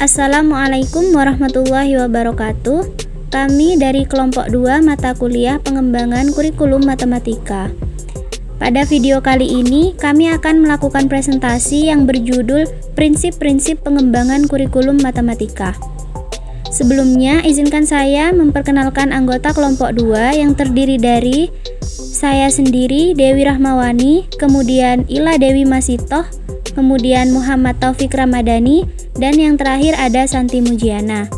Assalamualaikum warahmatullahi wabarakatuh. Kami dari kelompok 2 mata kuliah pengembangan kurikulum matematika. Pada video kali ini, kami akan melakukan presentasi yang berjudul Prinsip-prinsip pengembangan kurikulum matematika. Sebelumnya, izinkan saya memperkenalkan anggota kelompok 2 yang terdiri dari saya sendiri, Dewi Rahmawani, kemudian Ila Dewi Masitoh, kemudian Muhammad Taufik Ramadhani, dan yang terakhir ada Santi Mujiana.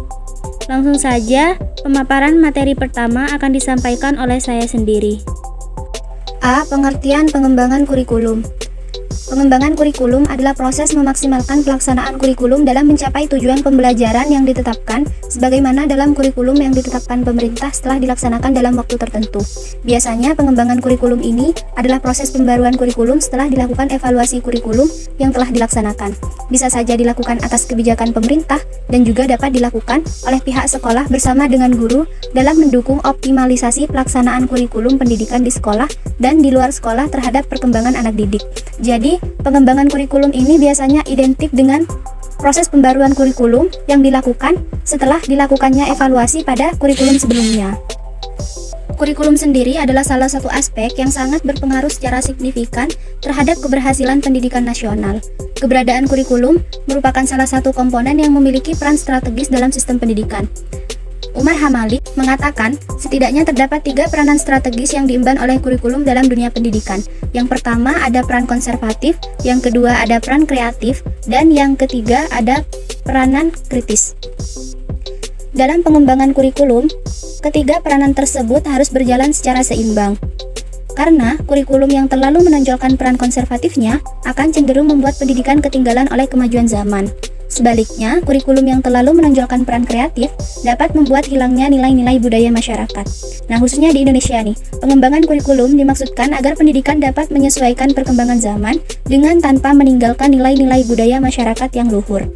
Langsung saja, pemaparan materi pertama akan disampaikan oleh saya sendiri. A. Pengertian pengembangan kurikulum. Pengembangan kurikulum adalah proses memaksimalkan pelaksanaan kurikulum dalam mencapai tujuan pembelajaran yang ditetapkan, sebagaimana dalam kurikulum yang ditetapkan pemerintah setelah dilaksanakan dalam waktu tertentu. Biasanya, pengembangan kurikulum ini adalah proses pembaruan kurikulum setelah dilakukan evaluasi kurikulum yang telah dilaksanakan. Bisa saja dilakukan atas kebijakan pemerintah dan juga dapat dilakukan oleh pihak sekolah bersama dengan guru dalam mendukung optimalisasi pelaksanaan kurikulum pendidikan di sekolah dan di luar sekolah terhadap perkembangan anak didik. Jadi, pengembangan kurikulum ini biasanya identik dengan proses pembaruan kurikulum yang dilakukan setelah dilakukannya evaluasi pada kurikulum sebelumnya. Kurikulum sendiri adalah salah satu aspek yang sangat berpengaruh secara signifikan terhadap keberhasilan pendidikan nasional. Keberadaan kurikulum merupakan salah satu komponen yang memiliki peran strategis dalam sistem pendidikan. Umar Hamalik mengatakan, setidaknya terdapat 3 peranan strategis yang diemban oleh kurikulum dalam dunia pendidikan. Yang pertama ada peran konservatif, yang kedua ada peran kreatif, dan yang ketiga ada peranan kritis. Dalam pengembangan kurikulum, ketiga peranan tersebut harus berjalan secara seimbang. Karena kurikulum yang terlalu menonjolkan peran konservatifnya akan cenderung membuat pendidikan ketinggalan oleh kemajuan zaman. Sebaliknya, kurikulum yang terlalu menonjolkan peran kreatif dapat membuat hilangnya nilai-nilai budaya masyarakat. Nah, khususnya di Indonesia nih, pengembangan kurikulum dimaksudkan agar pendidikan dapat menyesuaikan perkembangan zaman dengan tanpa meninggalkan nilai-nilai budaya masyarakat yang luhur.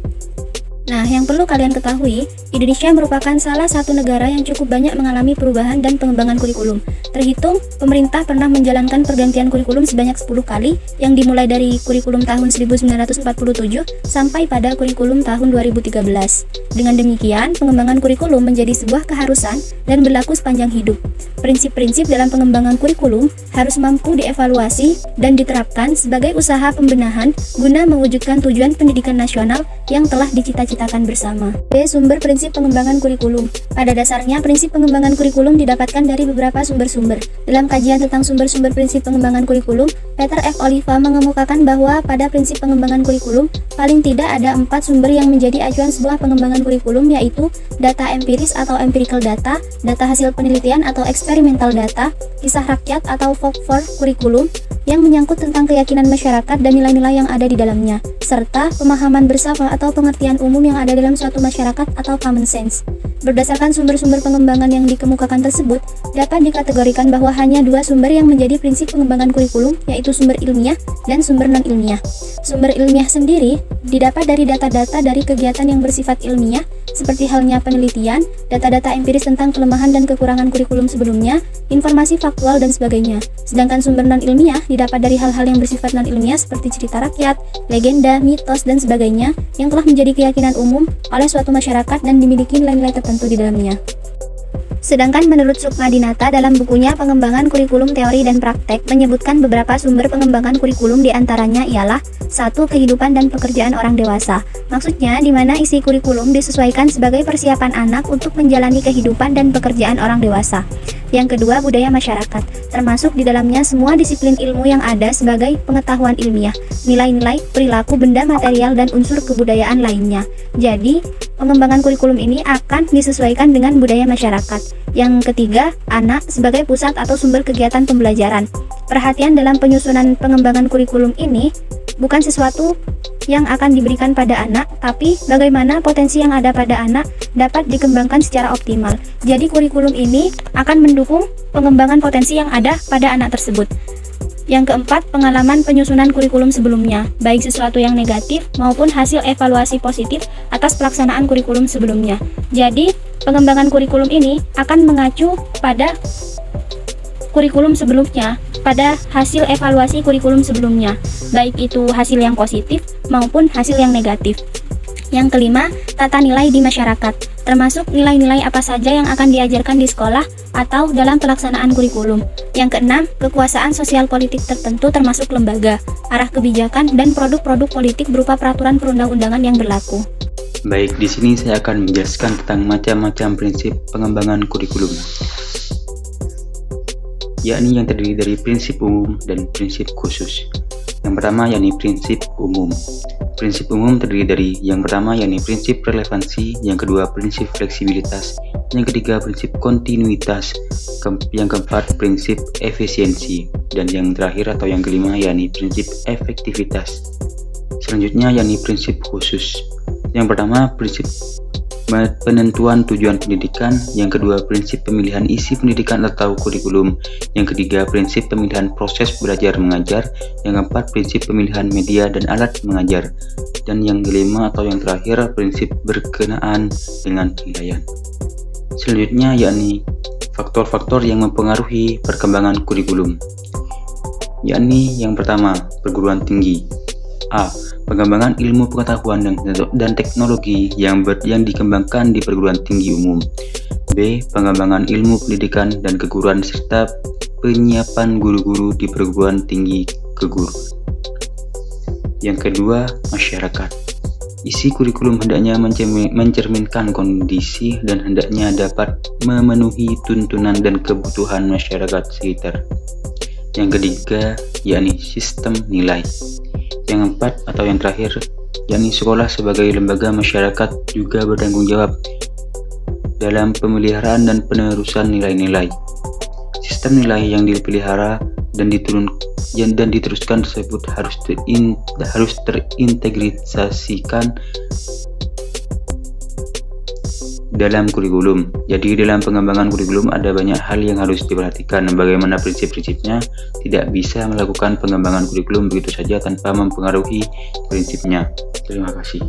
Nah, yang perlu kalian ketahui, Indonesia merupakan salah satu negara yang cukup banyak mengalami perubahan dan pengembangan kurikulum. Terhitung, pemerintah pernah menjalankan pergantian kurikulum sebanyak 10 kali, yang dimulai dari kurikulum tahun 1947 sampai pada kurikulum tahun 2013. Dengan demikian, pengembangan kurikulum menjadi sebuah keharusan dan berlaku sepanjang hidup. Prinsip-prinsip dalam pengembangan kurikulum harus mampu dievaluasi dan diterapkan sebagai usaha pembenahan guna mewujudkan tujuan pendidikan nasional yang telah dicita-citakan bersama. B. Sumber prinsip pengembangan kurikulum. Pada dasarnya, prinsip pengembangan kurikulum didapatkan dari beberapa sumber-sumber. Dalam kajian tentang sumber-sumber prinsip pengembangan kurikulum, Peter F. Oliva mengemukakan bahwa pada prinsip pengembangan kurikulum, paling tidak ada 4 sumber yang menjadi acuan sebuah pengembangan kurikulum, yaitu data empiris atau empirical data, data hasil penelitian atau experimental data, kisah rakyat atau folklore kurikulum, yang menyangkut tentang keyakinan masyarakat dan nilai-nilai yang ada di dalamnya, serta pemahaman bersama atau pengertian umum yang ada dalam suatu masyarakat atau common sense. Berdasarkan sumber-sumber pengembangan yang dikemukakan tersebut, dapat dikategorikan bahwa hanya 2 sumber yang menjadi prinsip pengembangan kurikulum, yaitu sumber ilmiah dan sumber non-ilmiah. Sumber ilmiah sendiri didapat dari data-data dari kegiatan yang bersifat ilmiah, seperti halnya penelitian, data-data empiris tentang kelemahan dan kekurangan kurikulum sebelumnya, informasi faktual, dan sebagainya. Sedangkan sumber non-ilmiah didapat dari hal-hal yang bersifat non-ilmiah seperti cerita rakyat, legenda, mitos, dan sebagainya yang telah menjadi keyakinan umum oleh suatu masyarakat dan dimiliki nilai-nilai tertentu di dalamnya. Sedangkan menurut Sukma Dinata dalam bukunya Pengembangan Kurikulum Teori dan Praktek menyebutkan beberapa sumber pengembangan kurikulum diantaranya ialah 1. Kehidupan dan pekerjaan orang dewasa. Maksudnya, di mana isi kurikulum disesuaikan sebagai persiapan anak untuk menjalani kehidupan dan pekerjaan orang dewasa. Yang kedua, budaya masyarakat, termasuk di dalamnya semua disiplin ilmu yang ada sebagai pengetahuan ilmiah, nilai-nilai, perilaku, benda material, dan unsur kebudayaan lainnya. Jadi, pengembangan kurikulum ini akan disesuaikan dengan budaya masyarakat. Yang ketiga, anak sebagai pusat atau sumber kegiatan pembelajaran. Perhatian dalam penyusunan pengembangan kurikulum ini bukan sesuatu yang akan diberikan pada anak, tapi bagaimana potensi yang ada pada anak dapat dikembangkan secara optimal. Jadi kurikulum ini akan mendukung pengembangan potensi yang ada pada anak tersebut. Yang keempat, pengalaman penyusunan kurikulum sebelumnya, baik sesuatu yang negatif maupun hasil evaluasi positif atas pelaksanaan kurikulum sebelumnya. Jadi, pengembangan kurikulum ini akan mengacu pada kurikulum sebelumnya, pada hasil evaluasi kurikulum sebelumnya, baik itu hasil yang positif maupun hasil yang negatif. Yang kelima, tata nilai di masyarakat, termasuk nilai-nilai apa saja yang akan diajarkan di sekolah atau dalam pelaksanaan kurikulum. Yang keenam, kekuasaan sosial politik tertentu termasuk lembaga, arah kebijakan, dan produk-produk politik berupa peraturan perundang-undangan yang berlaku. Baik, di sini saya akan menjelaskan tentang macam-macam prinsip pengembangan kurikulum, yakni yang terdiri dari prinsip umum dan prinsip khusus. Yang pertama yakni prinsip umum. Prinsip umum terdiri dari yang pertama yakni prinsip relevansi, yang kedua prinsip fleksibilitas, yang ketiga prinsip kontinuitas, yang keempat prinsip efisiensi, dan yang terakhir atau yang kelima yakni prinsip efektivitas. Selanjutnya yakni prinsip khusus. Yang pertama prinsip penentuan tujuan pendidikan, yang kedua prinsip pemilihan isi pendidikan atau kurikulum, yang ketiga prinsip pemilihan proses belajar mengajar, yang keempat prinsip pemilihan media dan alat mengajar, dan yang kelima atau yang terakhir prinsip berkenaan dengan penilaian. Selanjutnya yakni faktor-faktor yang mempengaruhi perkembangan kurikulum, yakni yang pertama perguruan tinggi. A. Pengembangan ilmu pengetahuan dan teknologi yang dikembangkan di perguruan tinggi umum. B. Pengembangan ilmu pendidikan dan keguruan serta penyiapan guru-guru di perguruan tinggi keguruan. Yang kedua, masyarakat. Isi kurikulum hendaknya mencerminkan kondisi dan hendaknya dapat memenuhi tuntunan dan kebutuhan masyarakat sekitar. Yang ketiga, yakni sistem nilai. Yang keempat atau yang terakhir, yakni sekolah sebagai lembaga masyarakat juga bertanggung jawab dalam pemeliharaan dan penerusan nilai-nilai. Sistem nilai yang dipelihara dan diteruskan tersebut harus terintegrasikan dalam kurikulum. Jadi dalam pengembangan kurikulum ada banyak hal yang harus diperhatikan. Bagaimana prinsip-prinsipnya, tidak bisa melakukan pengembangan kurikulum begitu saja tanpa mempengaruhi prinsipnya. Terima kasih.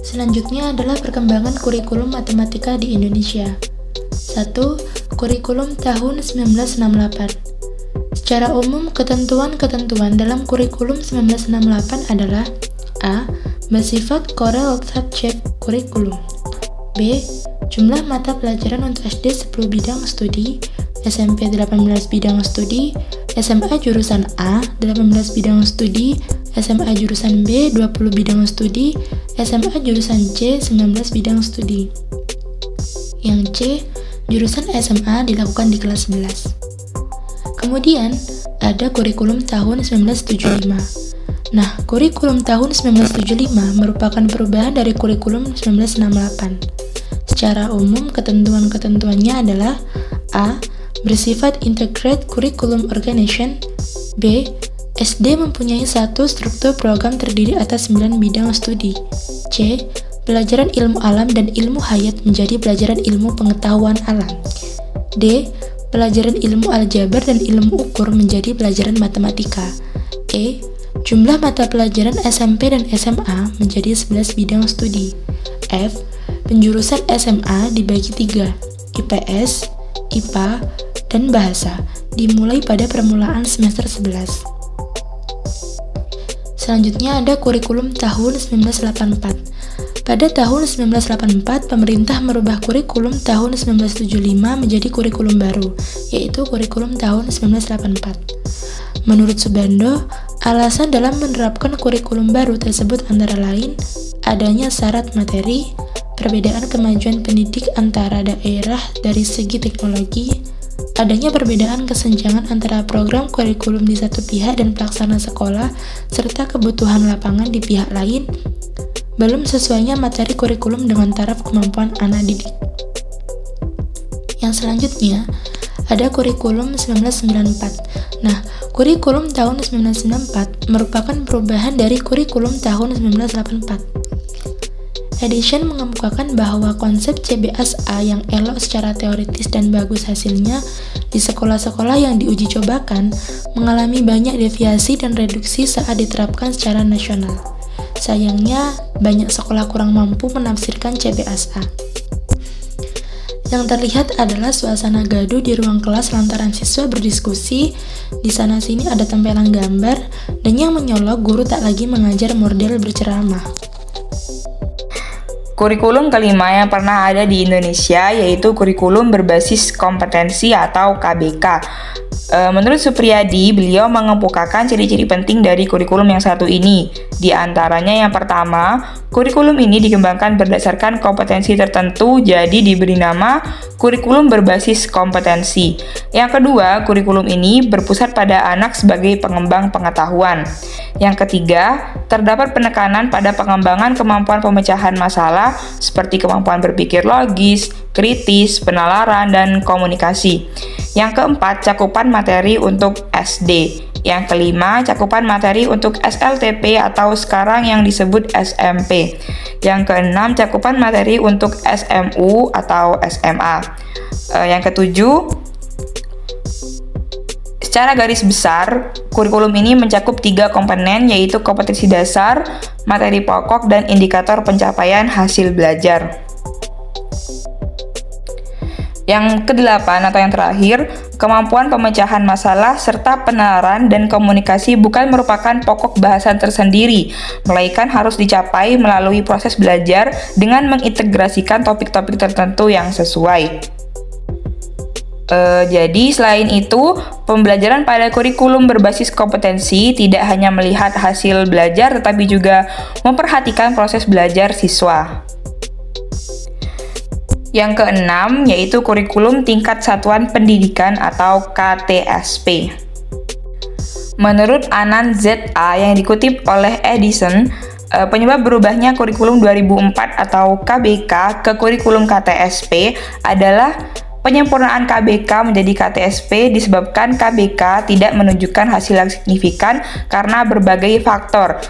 Selanjutnya adalah perkembangan kurikulum matematika di Indonesia. 1. Kurikulum tahun 1968. Secara umum, ketentuan-ketentuan dalam kurikulum 1968 adalah A. Bersifat correlated subject kurikulum. B. Jumlah mata pelajaran untuk SD 10 bidang studi, SMP 18 bidang studi, SMA jurusan A 18 bidang studi, SMA jurusan B 20 bidang studi, SMA jurusan C 19 bidang studi. Yang C, jurusan SMA dilakukan di kelas 11. Kemudian ada kurikulum tahun 1975. Nah, kurikulum tahun 1975 merupakan perubahan dari kurikulum 1968. Secara umum, ketentuan-ketentuannya adalah A. Bersifat integrated curriculum organization. B. SD mempunyai satu struktur program terdiri atas 9 bidang studi. C. Pelajaran ilmu alam dan ilmu hayat menjadi pelajaran ilmu pengetahuan alam. D. Pelajaran ilmu aljabar dan ilmu ukur menjadi pelajaran matematika. E. Jumlah mata pelajaran SMP dan SMA menjadi 11 bidang studi. F. Penjurusan SMA dibagi 3, IPS, IPA, dan Bahasa, dimulai pada permulaan semester 11. Selanjutnya ada kurikulum tahun 1984. Pada tahun 1984, pemerintah merubah kurikulum tahun 1975 menjadi kurikulum baru, yaitu kurikulum tahun 1984. Menurut Subando, alasan dalam menerapkan kurikulum baru tersebut antara lain adanya syarat materi, perbedaan kemajuan pendidik antara daerah dari segi teknologi, adanya perbedaan kesenjangan antara program kurikulum di satu pihak dan pelaksana sekolah, serta kebutuhan lapangan di pihak lain, belum sesuainya materi kurikulum dengan taraf kemampuan anak didik. Yang selanjutnya, ada kurikulum 1994. Nah, kurikulum tahun 1994 merupakan perubahan dari kurikulum tahun 1984. Edition mengemukakan bahwa konsep CBSA yang elok secara teoritis dan bagus hasilnya di sekolah-sekolah yang diuji cobakan mengalami banyak deviasi dan reduksi saat diterapkan secara nasional. Sayangnya, banyak sekolah kurang mampu menafsirkan CBSA. Yang terlihat adalah suasana gaduh di ruang kelas lantaran siswa berdiskusi. Di sana-sini ada tempelan gambar, dan yang menyolok guru tak lagi mengajar model berceramah. Kurikulum kelima yang pernah ada di Indonesia yaitu kurikulum berbasis kompetensi atau KBK. Menurut Supriyadi, beliau mengemukakan ciri-ciri penting dari kurikulum yang satu ini. Di antaranya yang pertama, kurikulum ini dikembangkan berdasarkan kompetensi tertentu, jadi diberi nama kurikulum berbasis kompetensi. Yang kedua, kurikulum ini berpusat pada anak sebagai pengembang pengetahuan. Yang ketiga, terdapat penekanan pada pengembangan kemampuan pemecahan masalah seperti kemampuan berpikir logis, kritis, penalaran, dan komunikasi. Yang keempat, cakupan materi untuk SD. Yang kelima, cakupan materi untuk SLTP atau sekarang yang disebut SMP. Yang keenam, cakupan materi untuk SMU atau SMA. Yang ketujuh, secara garis besar, kurikulum ini mencakup 3 komponen, yaitu kompetensi dasar, materi pokok, dan indikator pencapaian hasil belajar. Yang kedelapan atau yang terakhir, kemampuan pemecahan masalah serta penalaran dan komunikasi bukan merupakan pokok bahasan tersendiri, melainkan harus dicapai melalui proses belajar dengan mengintegrasikan topik-topik tertentu yang sesuai. Jadi selain itu, pembelajaran pada kurikulum berbasis kompetensi tidak hanya melihat hasil belajar, tetapi juga memperhatikan proses belajar siswa. Yang keenam, yaitu kurikulum tingkat satuan pendidikan atau KTSP. Menurut Anand Z.A. yang dikutip oleh Edison, penyebab berubahnya kurikulum 2004 atau KBK ke kurikulum KTSP adalah penyempurnaan KBK menjadi KTSP disebabkan KBK tidak menunjukkan hasil yang signifikan karena berbagai faktor.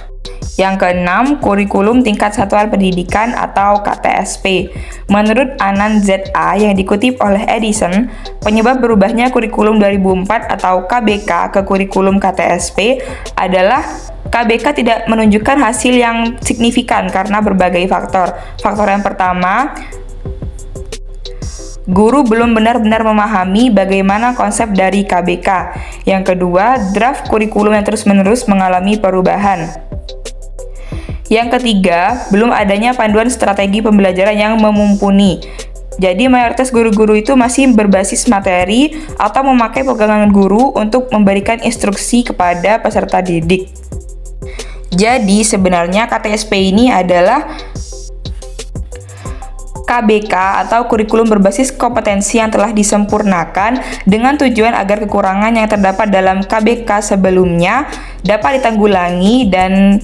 Yang keenam, kurikulum tingkat satuan pendidikan atau KTSP. Menurut Anand Z.A. yang dikutip oleh Edison, penyebab berubahnya kurikulum 2004 atau KBK ke kurikulum KTSP adalah KBK tidak menunjukkan hasil yang signifikan karena berbagai faktor. Faktor yang pertama, guru belum benar-benar memahami bagaimana konsep dari KBK. Yang kedua, draft kurikulum yang terus-menerus mengalami perubahan. Yang ketiga, belum adanya panduan strategi pembelajaran yang mumpuni. Jadi mayoritas guru-guru itu masih berbasis materi atau memakai pegangan guru untuk memberikan instruksi kepada peserta didik. Jadi sebenarnya KTSP ini adalah KBK atau kurikulum berbasis kompetensi yang telah disempurnakan dengan tujuan agar kekurangan yang terdapat dalam KBK sebelumnya dapat ditanggulangi dan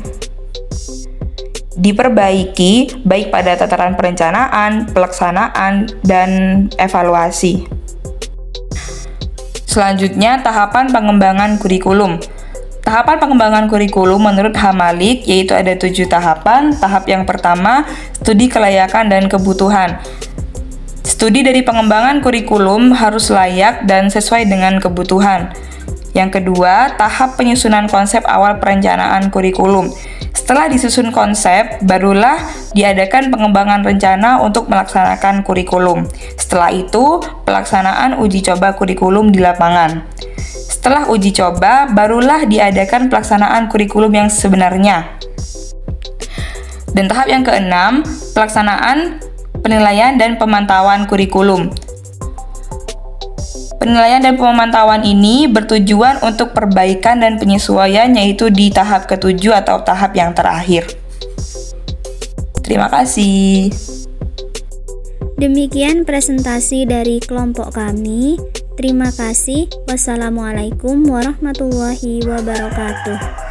diperbaiki baik pada tataran perencanaan, pelaksanaan, dan evaluasi. Selanjutnya, tahapan pengembangan kurikulum. Tahapan pengembangan kurikulum menurut Hamalik yaitu ada 7 tahapan. Tahap yang pertama, studi kelayakan dan kebutuhan. Studi dari pengembangan kurikulum harus layak dan sesuai dengan kebutuhan. Yang kedua, tahap penyusunan konsep awal perencanaan kurikulum. Setelah disusun konsep, barulah diadakan pengembangan rencana untuk melaksanakan kurikulum. Setelah itu, pelaksanaan uji coba kurikulum di lapangan. Setelah uji coba, barulah diadakan pelaksanaan kurikulum yang sebenarnya. Dan tahap yang keenam, pelaksanaan, penilaian, dan pemantauan kurikulum. Penilaian dan pemantauan ini bertujuan untuk perbaikan dan penyesuaian, yaitu di tahap ke-7 atau tahap yang terakhir. Terima kasih. Demikian presentasi dari kelompok kami. Terima kasih. Wassalamualaikum warahmatullahi wabarakatuh.